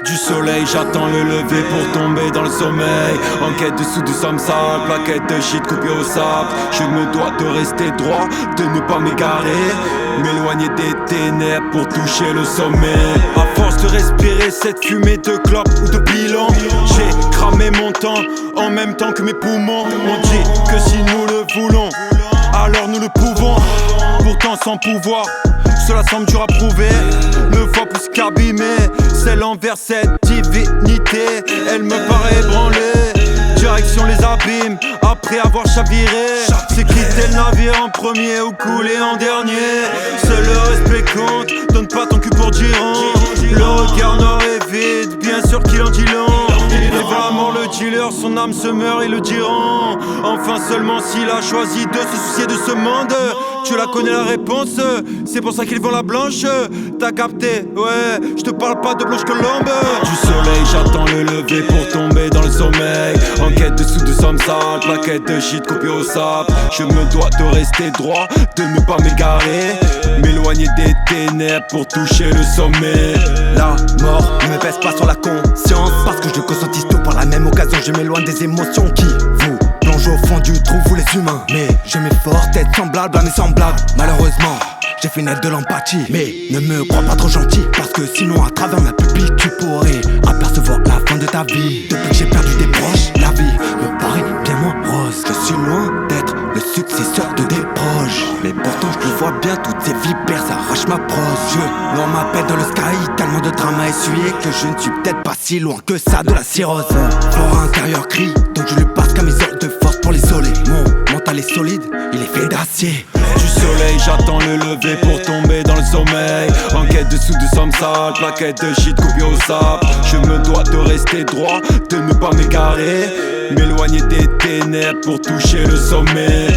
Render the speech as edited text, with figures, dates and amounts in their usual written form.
Du soleil, j'attends le lever pour tomber dans le sommeil. En quête de sous du samsal, plaquette de shit coupée au sable. Je me dois de rester droit, de ne pas m'égarer, m'éloigner des ténèbres pour toucher le sommet. À force de respirer cette fumée de clopes ou de bilan, j'ai cramé mon temps en même temps que mes poumons. On dit que si nous le voulons, alors nous le pouvons. Pourtant sans pouvoir, cela semble dur à prouver. Ne vois plus qu'abîmer, c'est l'envers cette divinité. Elle me paraît ébranlée, direction les abîmes. Après avoir chaviré, c'est quitter le navire en premier ou couler en dernier. Seul le respect compte, donne pas ton cul pour Giron. Le regard noir est vide, bien sûr qu'il en dit long. Il est vraiment le dealer, son âme se meurt, ils le diront. Enfin seulement s'il a choisi de se soucier de ce monde. Tu la connais la réponse, c'est pour ça qu'ils vont la blanche. T'as capté, ouais, je te parle pas de Blanche Colombe. Du soleil, j'attends le lever pour tomber dans le sommeil. En quête de sous de samsal, plaquette de shit coupée au sable. Je me dois de rester droit, de ne pas m'égarer, m'éloigner des ténèbres pour toucher le sommet. La mort ne me pèse pas sur la conscience, parce que je conscientise tout par la même occasion. Je m'éloigne des émotions qui vous plongent au fond du trou, vous les humains. Mais je m'efforce d'être semblable à mes semblables. Malheureusement, j'ai fait naître de l'empathie. Mais ne me crois pas trop gentil, parce que sinon à travers ma pupille tu pourrais apercevoir la fin de ta vie. Depuis que j'ai perdu des proches, la vie me paraît bien moins rose. Je suis loin d'être le successeur de des proches, mais pourtant je le vois bien, toutes ces vipères s'arrachent ma prose. Je loin m'appelle dans le sky, tellement de drame à essuyer que je ne suis peut-être pas si loin que ça de la cirrhose. Flore intérieur crie, donc je lui passe comme isole de force pour l'isoler. Mon mental est solide, il est fait d'acier. Du soleil, j'attends le lever pour tomber dans le sommeil. En quête de sous de samsal, plaquette de shit coupée au sable. Je me dois de rester droit, de ne pas m'égarer, m'éloigner des ténèbres pour toucher le sommet.